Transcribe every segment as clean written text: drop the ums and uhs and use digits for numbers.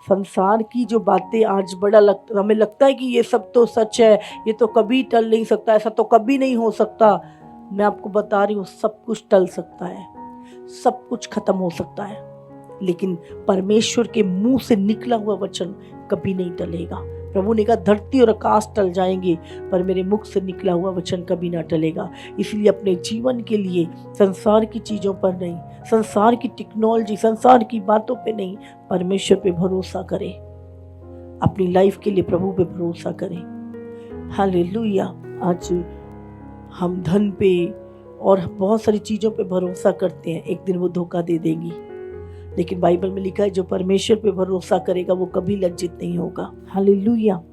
संसार की जो बातें आज हमें लगता है कि ये सब तो सच है, ये तो कभी टल नहीं सकता, ऐसा तो कभी नहीं हो सकता। मैं आपको बता रही हूँ, सब कुछ टल सकता है, सब कुछ खत्म हो सकता है, लेकिन परमेश्वर के मुंह से निकला हुआ वचन कभी नहीं टलेगा। प्रभु ने कहा धरती और आकाश टल जाएंगे पर मेरे मुख से निकला हुआ वचन कभी ना टलेगा। इसलिए अपने जीवन के लिए संसार की चीजों पर नहीं, संसार की टेक्नोलॉजी, संसार की बातों पे नहीं, परमेश्वर पे भरोसा करें। अपनी लाइफ के लिए प्रभु पे भरोसा करें। हालेलुया। आज हम धन पे और बहुत सारी चीजों पे भरोसा करते हैं, एक दिन वो धोखा दे देंगी, लेकिन बाइबल में लिखा है जो परमेश्वर पे भरोसा करेगा वो कभी लज्जित नहीं होगा। हालेलुया।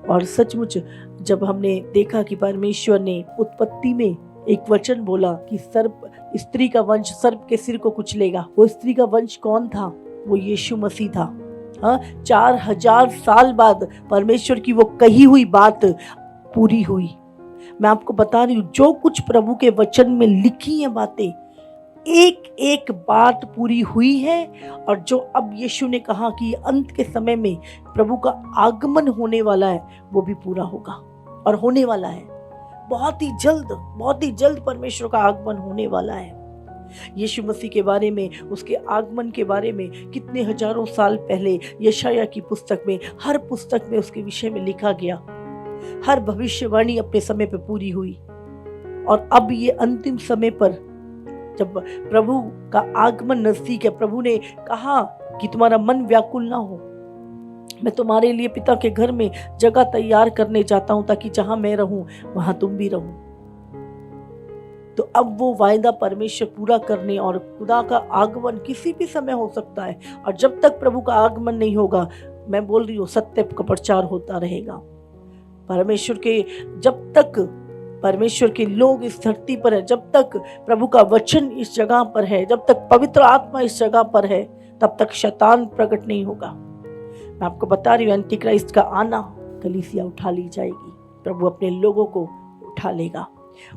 और सचमुच जब हमने देखा कि परमेश्वर ने उत्पत्ति में एक वचन बोला कि सर्प, स्त्री का वंश सर्प के सिर को कुचलेगा, वो स्त्री का वंश कौन था? वो यीशु मसीह था। 4000 साल बाद परमेश्वर की वो कही हुई बात पूरी हुई। मैं आपको बता रही हूँ, जो कुछ प्रभु के वचन में लिखी है बातें, एक एक बात पूरी हुई है। और जो अब यीशु ने कहा कि अंत के समय में प्रभु का आगमन होने वाला है, वो भी पूरा होगा और होने वाला है। बहुत ही जल्द परमेश्वर का आगमन होने वाला है। यीशु मसीह के बारे में, उसके आगमन के बारे में कितने हजारों साल पहले यशायाह की पुस्तक में, हर पुस्तक में उसके विषय में लिखा गया। हर भविष्यवाणी अपने समय पर पूरी हुई। और अब ये अंतिम समय पर जब प्रभु का आगमन नजदीक है, प्रभु ने कहा कि तुम्हारा मन व्याकुल ना हो, मैं तुम्हारे लिए पिता के घर में जगह तैयार करने जाता हूं ताकि जहां मैं रहूं वहां तुम भी रहो। तो अब वो वायदा परमेश्वर पूरा करने, और खुदा का आगमन किसी भी समय हो सकता है। और जब तक प्रभु का आगमन नहीं होगा, मैं बोल रही हूँ, सत्य का प्रचार होता रहेगा। परमेश्वर के, जब तक परमेश्वर के लोग इस धरती पर है, जब तक प्रभु का वचन इस जगह पर है, जब तक पवित्र आत्मा इस जगह पर है, तब तक शैतान प्रकट नहीं होगा। मैं आपको बता रही हूँ, एंटीक्राइस्ट का आना, कलीसिया उठा ली जाएगी, प्रभु अपने लोगों को उठा लेगा।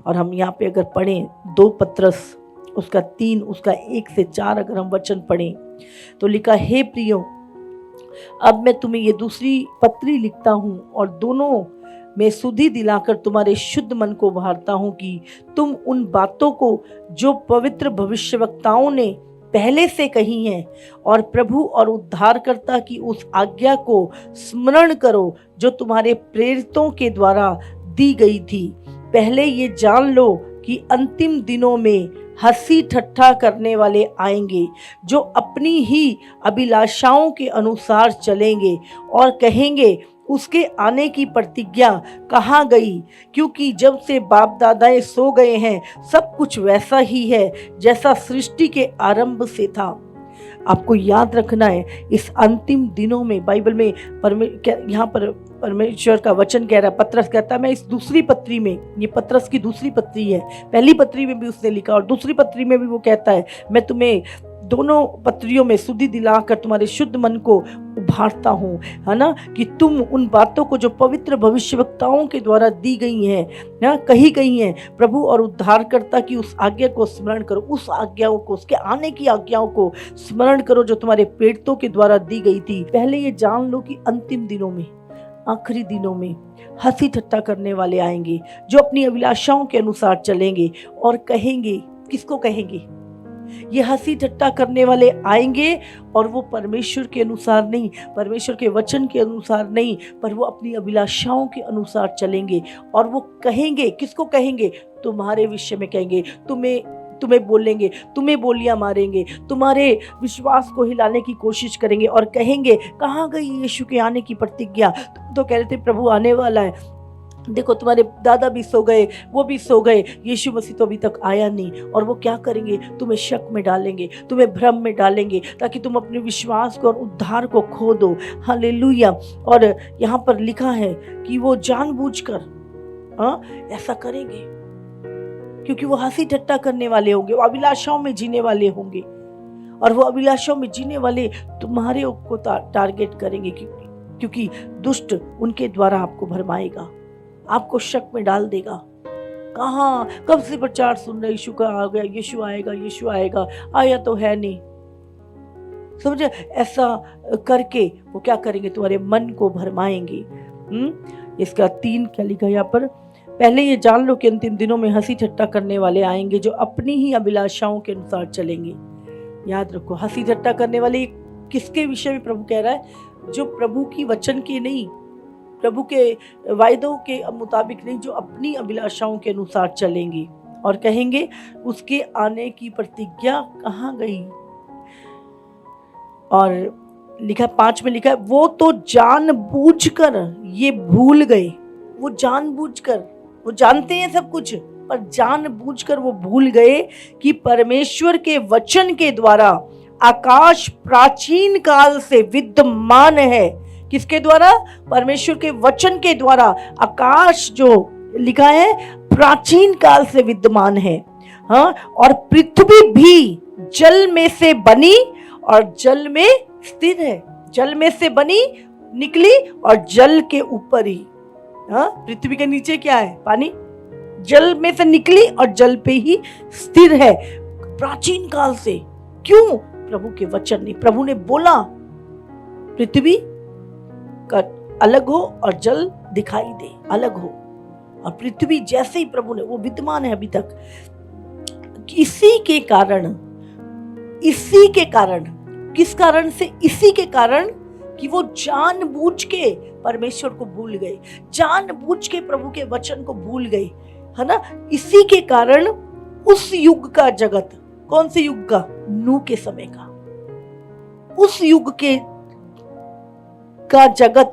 और हम यहाँ पे अगर पढ़ें 2 पत्रस उसका 3 उसका 1 से 4 अगर हम वचन पढ़ें तो लिखा, हे प्रियो, अब मैं तुम्हें ये दूसरी पत्री लिखता हूँ और दोनों मैं सुधि दिलाकर तुम्हारे शुद्ध मन को उभारता हूं कि तुम उन बातों को जो पवित्र भविष्यवक्ताओं ने पहले से कही हैं और प्रभु और उद्धारकर्ता की उस आज्ञा को स्मरण करो जो तुम्हारे प्रेरितों के द्वारा दी गई थी। पहले ये जान लो कि अंतिम दिनों में हंसी ठट्ठा करने वाले आएंगे, जो अपनी ही अभिलाषाओं के अनुसार चलेंगे और कहेंगे उसके आने की प्रतिज्ञा कहाँ गई, क्योंकि जब से बाप दादाएं सो गए हैं सब कुछ वैसा ही है जैसा सृष्टि के आरंभ से था। आपको याद रखना है, इस अंतिम दिनों में बाइबल में यहाँ पर परमेश्वर का वचन कह रहा है, पत्रस कहता है, मैं इस दूसरी पत्री में, ये पत्रस की दूसरी पत्री है, पहली पत्री में भी उसने लिखा और दूसरी पत्री में भी वो कहता है, मैं तुम्हें दोनों पत्रियों में सुधि दिलाकर तुम्हारे शुद्ध मन को उभारता हूँ, है ना, कि तुम उन बातों को जो पवित्र भविष्यवक्ताओं के द्वारा दी गई हैं, ना कही गई हैं, प्रभु और उद्धारकर्ता की उस आज्ञा को स्मरण करो, उस आज्ञाओं को, उसके आने की आज्ञाओं को स्मरण करो जो तुम्हारे प्रेरितों के द्वारा दी गई थी। पहले ये जान लो कि अंतिम दिनों में, आखिरी दिनों में हंसी ठट्ठा करने वाले आएंगे, जो अपनी अभिलाषाओं के अनुसार चलेंगे और कहेंगे, किसको कहेंगे? ये हंसी ठट्टा करने वाले आएंगे और वो परमेश्वर के अनुसार नहीं, परमेश्वर के वचन के अनुसार नहीं, पर वो अपनी अभिलाषाओं के अनुसार चलेंगे। और वो कहेंगे, किसको कहेंगे? तुम्हारे विषय में कहेंगे, तुम्हें बोलेंगे, तुम्हें बोलियां मारेंगे, तुम्हारे विश्वास को हिलाने की कोशिश करेंगे और कहेंगे कहाँ गई यीशु के आने की प्रतिज्ञा? तुम तो कह रहे थे प्रभु आने वाला है, देखो तुम्हारे दादा भी सो गए, वो भी सो गए, यीशु मसीह तो अभी तक आया नहीं। और वो क्या करेंगे? तुम्हें शक में डालेंगे, तुम्हें भ्रम में डालेंगे, ताकि तुम अपने विश्वास को और उद्धार को खो दो। हालेलुया। और यहाँ पर लिखा है कि वो जानबूझकर ऐसा करेंगे, क्योंकि वो हंसी ठट्टा करने वाले होंगे, वो अभिलाषाओं में जीने वाले होंगे, और वो अभिलाषाओं में जीने वाले तुम्हारे को टारगेट करेंगे, क्योंकि दुष्ट उनके द्वारा आपको भरमाएगा, आपको शक में डाल देगा। कहाँ, कब से प्रचार सुन रहे, यीशु का आ गया, यीशु आएगा, यीशु आएगा, आया तो है नहीं। समझे? ऐसा करके वो क्या करेंगे, तुम्हारे मन को भरमाएंगे। इसका 3 क्या लिखा है यहाँ पर, पहले ये जान लो कि अंतिम दिनों में हंसी ठट्टा करने वाले आएंगे जो अपनी ही अभिलाषाओं के अनुसार चलेंगे। याद रखो, हंसी ठट्टा करने वाले किसके विषय में प्रभु कह रहा है? जो प्रभु की वचन के नहीं, प्रभु के वायदों के मुताबिक नहीं, जो अपनी अभिलाषाओं के अनुसार चलेंगे और कहेंगे उसके आने की प्रतिज्ञा कहाँ गई। और लिखा 5 में लिखा है, वो तो जानबूझकर ये भूल गए। वो जानबूझकर, वो जानते हैं सब कुछ, पर जानबूझकर वो भूल गए कि परमेश्वर के वचन के द्वारा आकाश प्राचीन काल से विद्यमान है। किसके द्वारा? परमेश्वर के वचन के द्वारा आकाश जो लिखा है प्राचीन काल से विद्यमान है। हाँ, और पृथ्वी भी जल में से बनी और जल में स्थिर है। जल में से बनी, निकली और जल के ऊपर ही। हाँ, पृथ्वी के नीचे क्या है? पानी। जल में से निकली और जल पे ही स्थिर है प्राचीन काल से। क्यों? प्रभु के वचन ने, प्रभु ने बोला पृथ्वी का अलग हो और जल दिखाई दे, अलग हो। और पृथ्वी जैसे ही प्रभु ने, वो विद्यमान है अभी तक। इसी के कारण किस कारण से? इसी के कारण कि वो जानबूझ के परमेश्वर को भूल गए, जानबूझ के प्रभु के वचन को भूल गए, है ना। इसी के कारण उस युग का जगत, कौन से युग का? नूह के समय का। उस युग का जगत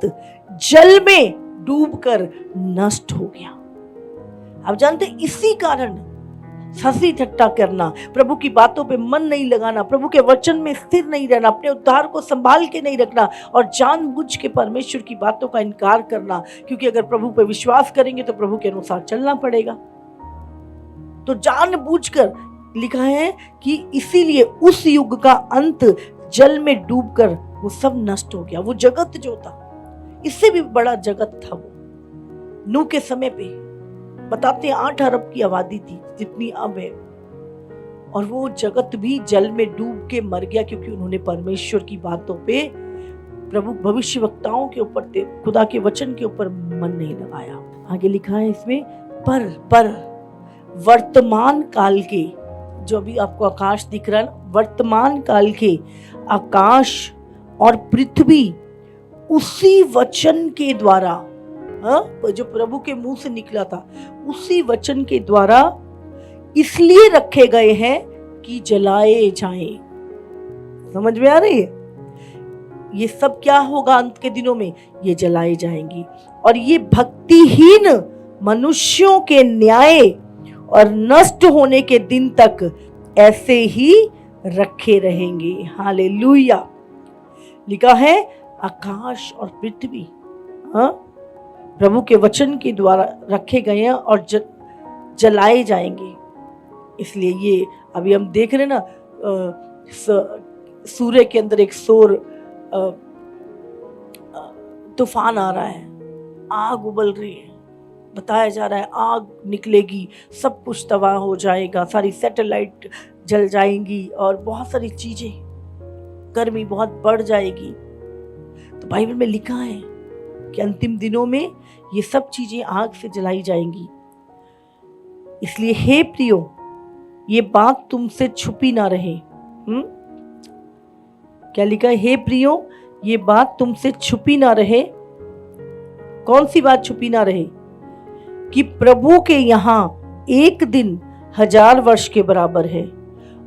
जल में डूबकर नष्ट हो गया। आप जानते, इसी कारण हंसी ठट्टा करना, प्रभु की बातों पे मन नहीं लगाना, प्रभु के वचन में स्थिर नहीं रहना, अपने उद्धार को संभाल के नहीं रखना और जानबूझ के परमेश्वर की बातों का इनकार करना। क्योंकि अगर प्रभु पे विश्वास करेंगे तो प्रभु के अनुसार चलना पड़ेगा। तो जानबूझकर लिखा है कि इसीलिए उस युग का अंत जल में डूबकर वो सब नष्ट हो गया। वो जगत जो था, इससे भी बड़ा जगत था वो। नूह के समय पे बताते हैं 8 अरब की आबादी थी जितनी अब है, और वो जगत भी जल में डूब के मर गया क्योंकि उन्होंने परमेश्वर की बातों पे, प्रभु भविष्यवक्ताओं के ऊपर, खुदा के वचन के ऊपर मन नहीं लगाया। आगे लिखा है इसमें, पर वर्तमान काल के, जो अभी आपको आकाश दिख रहा है, वर्तमान काल के आकाश और पृथ्वी उसी वचन के द्वारा, जो प्रभु के मुंह से निकला था, उसी वचन के द्वारा इसलिए रखे गए हैं कि जलाए जाएं। समझ में आ रही है? ये सब क्या होगा अंत के दिनों में? ये जलाए जाएंगी और ये भक्तिहीन मनुष्यों के न्याय और नष्ट होने के दिन तक ऐसे ही रखे रहेंगे। हालेलुया। लिखा है आकाश और पृथ्वी प्रभु के वचन के द्वारा रखे गए हैं और जलाए जाएंगे। इसलिए ये अभी हम देख रहे हैं ना, सूर्य के अंदर एक शोर, तूफान आ रहा है, आग उबल रही है, बताया जा रहा है आग निकलेगी, सब कुछ तबाह हो जाएगा, सारी सैटेलाइट जल जाएंगी और बहुत सारी चीजें, गर्मी बहुत बढ़ जाएगी। तो बाइबल में लिखा है कि अंतिम दिनों में ये सब चीजें आग से जलाई जाएंगी। इसलिए हे प्रियो, ये बात तुमसे छुपी ना रहे। क्या लिखा है? हे प्रियो, ये बात तुमसे छुपी ना रहे। कौन सी बात छुपी ना रहे? कि प्रभु के यहाँ एक दिन 1000 वर्ष के बराबर है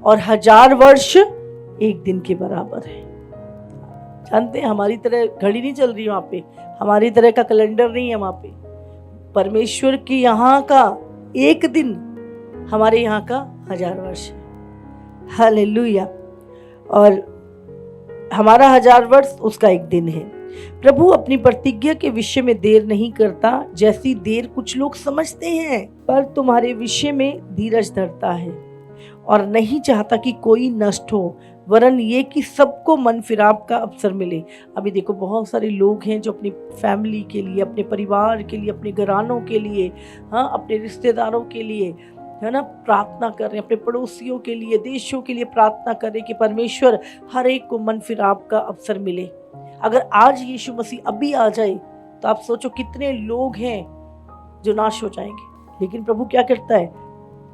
और 1000 वर्ष एक दिन के बराबर है। जानते हैं, हमारी तरह घड़ी नहीं चल रही वहां पे, हमारी तरह का कैलेंडर नहीं है वहां पे। परमेश्वर के यहाँ का एक दिन हमारे यहाँ का 1000 वर्ष है। हालेलुया। और हमारा 1000 वर्ष उसका एक दिन है। प्रभु अपनी प्रतिज्ञा के विषय में देर नहीं करता, जैसी देर कुछ लोग समझते हैं, पर तुम्हारे विषय में धीरज धरता है और नहीं चाहता कि कोई नष्ट हो, वरन ये कि सबको मन फिराव का अवसर मिले। अभी देखो, बहुत सारे लोग हैं जो अपनी फैमिली के लिए, अपने परिवार के लिए, अपने घरानों के लिए, अपने रिश्तेदारों के लिए है ना, प्रार्थना करें अपने पड़ोसियों के लिए, देशों के लिए प्रार्थना करें कि परमेश्वर हर एक को मन फिराव का अवसर मिले। अगर आज यीशु मसीह अभी आ जाए तो आप सोचो कितने लोग हैं जो नाश हो जाएंगे। लेकिन प्रभु क्या करता है,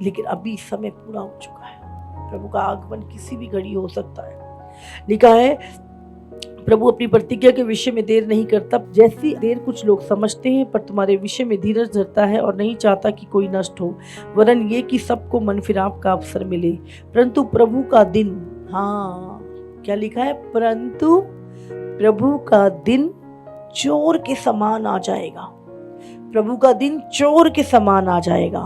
लेकिन अभी समय पूरा हो चुका है। प्रभु का आगमन किसी भी घड़ी हो सकता है। लिखा है प्रभु अपनी प्रतिज्ञा के विषय में देर नहीं करता, जैसी देर कुछ लोग समझते हैं, पर तुम्हारे विषय में धीरज धरता है और नहीं चाहता कि कोई नष्ट हो, वरन ये कि सबको मन फिराव का अवसर मिले। परंतु प्रभु का दिन, हाँ क्या लिखा है, परंतु प्रभु का दिन चोर के समान आ जाएगा। प्रभु का दिन चोर के समान आ जाएगा।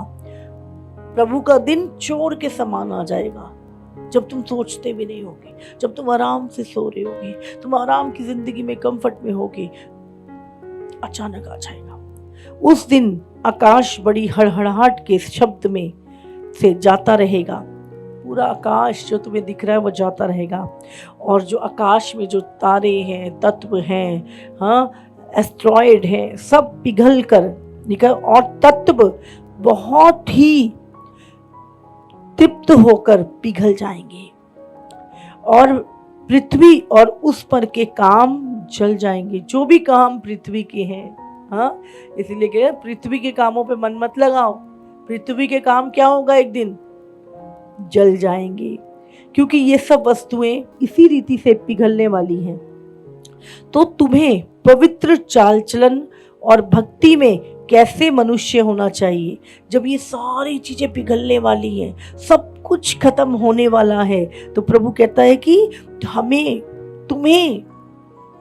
प्रभु का दिन चोर के समान आ जाएगा, जब तुम सोचते भी नहीं होगे, जब तुम आराम से सो रहे होगे, तुम आराम की जिंदगी में कंफर्ट में होगे, अचानक आ जाएगा। उस दिन आकाश बड़ी हड़हड़ाहट के शब्द में से जाता रहेगा। पूरा आकाश जो तुम्हें दिख रहा है वो जाता रहेगा, और जो आकाश में जो तारे हैं, तत्व हैं, हाँ एस्ट्रॉयड हैं, सब पिघल कर निकल, और तत्व बहुत ही तृप्त होकर पिघल जाएंगे, और पृथ्वी और उस पर के काम जल जाएंगे। जो भी काम पृथ्वी के हैं, हाँ इसीलिए कह पृथ्वी के कामों पे मन मत लगाओ। पृथ्वी के काम क्या होगा, एक दिन जल जाएंगे, क्योंकि ये सब वस्तुएं इसी रीति से पिघलने वाली हैं। तो तुम्हें पवित्र चाल चलन और भक्ति में कैसे मनुष्य होना चाहिए जब ये सारी चीजें पिघलने वाली हैं, सब कुछ खत्म होने वाला है। तो प्रभु कहता है कि तुम्हें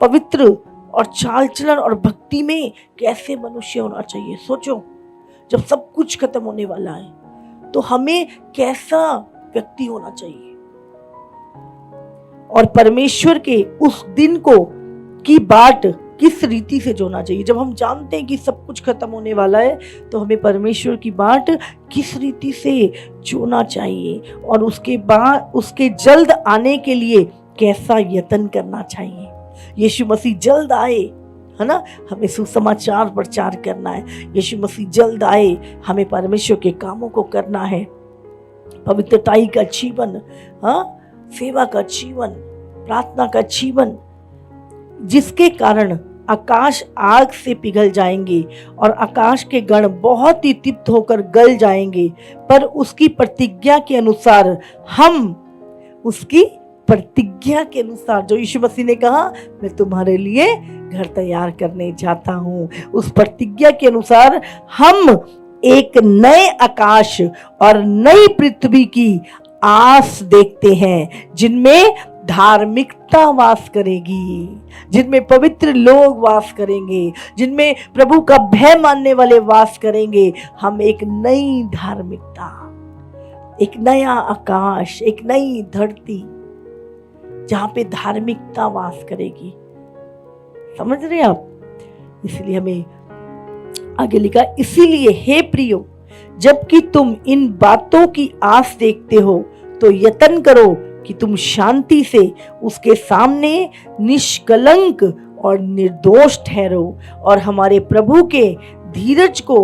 पवित्र और चाल चलन और भक्ति में कैसे मनुष्य होना चाहिए। सोचो, जब सब कुछ खत्म होने वाला है तो हमें कैसा व्यक्ति होना चाहिए, और परमेश्वर के उस दिन की बाट किस रीति से जोना चाहिए। जब हम जानते हैं कि सब कुछ खत्म होने वाला है तो हमें परमेश्वर की बाट किस रीति से जोना चाहिए, और उसके बाद उसके जल्द आने के लिए कैसा यत्न करना चाहिए। यीशु मसीह जल्द आए, है ना, हमें सुसमाचार प्रचार करना है। यीशु मसीह जल्द आए, हमें परमेश्वर के कामों को करना है, पवित्रताई का जीवन, हाँ सेवा का जीवन, प्रार्थना का जीवन, जिसके कारण आकाश आग से पिघल जाएंगे और आकाश के गण बहुत ही तृप्त होकर गल जाएंगे। पर उसकी प्रतिज्ञा के अनुसार उसकी प्रतिज्ञा के अनुसार, जो यीशु मसीह ने कहा मैं तुम्हारे लिए घर तैयार करने जाता हूं, उस प्रतिज्ञा के अनुसार हम एक नए आकाश और नई पृथ्वी की आस देखते हैं, जिनमें धार्मिकता वास करेगी, जिनमें पवित्र लोग वास करेंगे, जिनमें प्रभु का भय मानने वाले वास करेंगे। हम एक नई धार्मिकता, एक नया आकाश, एक नई धरती जहां पे धार्मिकता वास करेगी। समझ रहे आप? इसलिए हमें आगे लिखा, इसीलिए हे प्रियो, जबकि तुम इन बातों की आस देखते हो तो यत्न करो कि तुम शांति से उसके सामने निष्कलंक और निर्दोष ठहरो, और हमारे प्रभु के धीरज को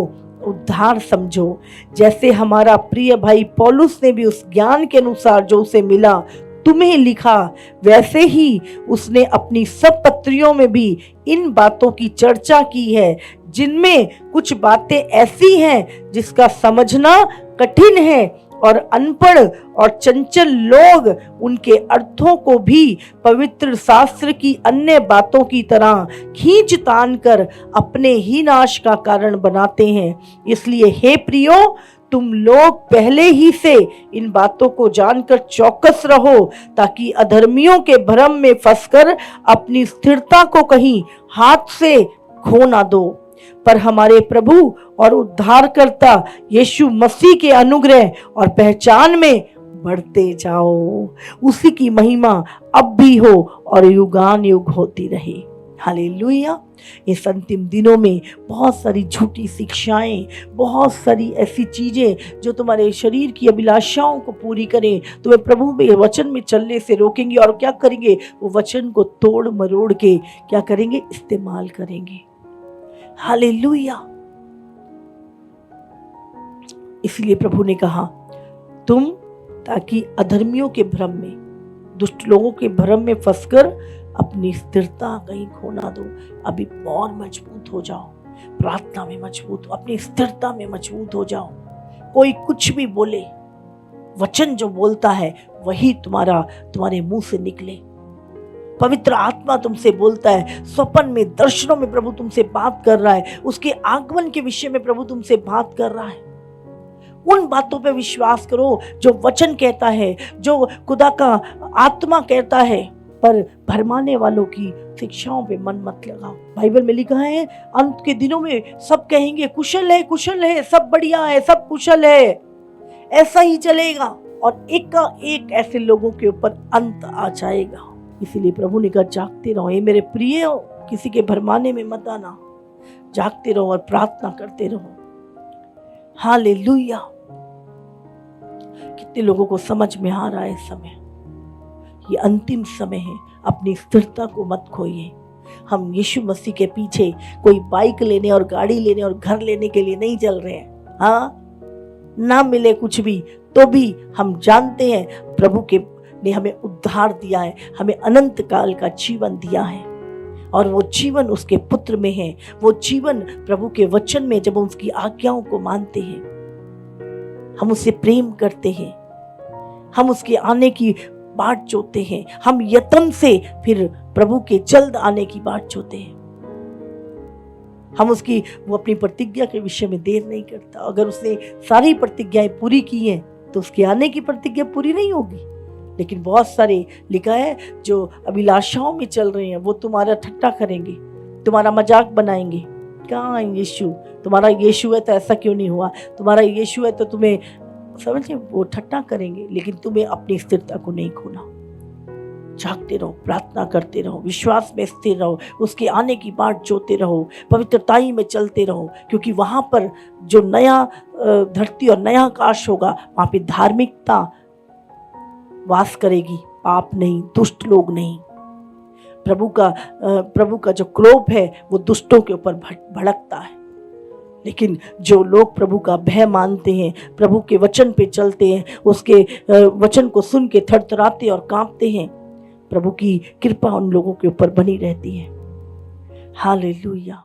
उद्धार समझो। जैसे हमारा प्रिय भाई पौलुस ने भी उस ज्ञान के अनुसार जो उसे मिला तुम्हें लिखा, वैसे ही उसने अपनी सब पत्रियों में भी इन बातों की चर्चा की है, जिनमें कुछ बातें ऐसी हैं जिसका समझना कठिन है, और अनपढ़ और चंचल लोग उनके अर्थों को भी पवित्र शास्त्र की अन्य बातों की तरह खींच तान कर अपने ही नाश का कारण बनाते हैं। इसलिए हे प्रियो, तुम लोग पहले ही से इन बातों को जानकर चौकस रहो, ताकि अधर्मियों के भ्रम में फंसकर अपनी स्थिरता को कहीं हाथ से खो ना दो, पर हमारे प्रभु और उद्धारकर्ता यीशु मसीह के अनुग्रह और पहचान में बढ़ते जाओ। उसी की महिमा अब भी हो और युगान युग होती रहे। हालेलुया। इस अंतिम दिनों में बहुत सारी झूठी शिक्षाएं, बहुत सारी ऐसी चीजें जो तुम्हारे शरीर की अभिलाषाओं को पूरी करें, तुम्हें प्रभु में वचन में चलने से रोकेंगे, और क्या करेंगे, वो वचन को तोड़ मरोड़ के क्या करेंगे, इस्तेमाल करेंगे। हालेलुया। इसलिए प्रभु ने कहा तुम ताकि अधर्मियों के भ्रम में, दुष्ट लोगों के भ्रम में फंसकर अपनी स्थिरता कहीं खो ना दो। अभी और मजबूत हो जाओ, प्रार्थना में मजबूत हो, अपनी स्थिरता में मजबूत हो जाओ। कोई कुछ भी बोले, वचन जो बोलता है वही तुम्हारे मुंह से निकले। पवित्र आत्मा तुमसे बोलता है, स्वप्न में, दर्शनों में प्रभु तुमसे बात कर रहा है, उसके आगमन के विषय में प्रभु तुमसे बात कर रहा है। उन बातों पे विश्वास करो जो वचन कहता है, जो खुदा का आत्मा कहता है, पर भरमाने वालों की शिक्षाओं पे मन मत लगाओ। बाइबल में लिखा है अंत के दिनों में सब कहेंगे कुशल है, कुशल है, सब बढ़िया है, सब कुशल है। ऐसा ही चलेगा और एक का एक ऐसे लोगों के ऊपर अंत आ जाएगा। इसीलिए प्रभु ने कहा जागते रहो। ये मेरे प्रिय, किसी के भरमाने में मत आना, जागते रहो और प्रार्थना करते रहो। हालेलुया। कितने लोगों को समझ में आ रहा है इस समय, ये अंतिम समय है। अपनी स्थिरता को मत खोइए। हम यीशु मसीह के पीछे कोई बाइक लेने और गाड़ी लेने और घर लेने के लिए नहीं चल रहे हैं। हाँ, ना मिले कुछ भी तो भी हम जानते हैं प्रभु के ने हमें उद्धार दिया है, हमें अनंत काल का जीवन दिया है और वो जीवन उसके पुत्र में है। वो जीवन प्रभु के वचन में, जब हम उसकी आज्ञाओं को मानते हैं, हम उससे प्रेम करते हैं, हम उसके आने की बाट जोते हैं, हम यत्न से फिर प्रभु के जल्द आने की बाट जोते हैं। हम वो अपनी प्रतिज्ञा के विषय में देर नहीं करता। अगर उसने सारी प्रतिज्ञाएं पूरी की हैं तो उसके आने की प्रतिज्ञा पूरी नहीं होगी। लेकिन बहुत सारे लिखा है जो अभिलाषाओं में चल रहे हैं वो तुम्हारा ठट्टा करेंगे, तुम्हारा मजाक बनाएंगे। कहाँ यीशु, तुम्हारा यीशु है तो ऐसा क्यों नहीं हुआ, तुम्हारा यीशु है तो तुम्हें, समझे, वो ठट्टा करेंगे। लेकिन तुम्हें अपनी स्थिरता को नहीं खोना। जागते रहो, प्रार्थना करते रहो, विश्वास में स्थिर रहो, उसके आने की बाट जोते रहो, पवित्रताई में चलते रहो, क्योंकि वहां पर जो नया धरती और नया आकाश होगा, वहां पे धार्मिकता वास करेगी, पाप नहीं, दुष्ट लोग नहीं। प्रभु का जो क्रोध है वो दुष्टों के ऊपर भड़कता है। लेकिन जो लोग प्रभु का भय मानते हैं, प्रभु के वचन पे चलते हैं, उसके वचन को सुन के थरथराते और कांपते हैं, प्रभु की कृपा उन लोगों के ऊपर बनी रहती है। हालेलुया।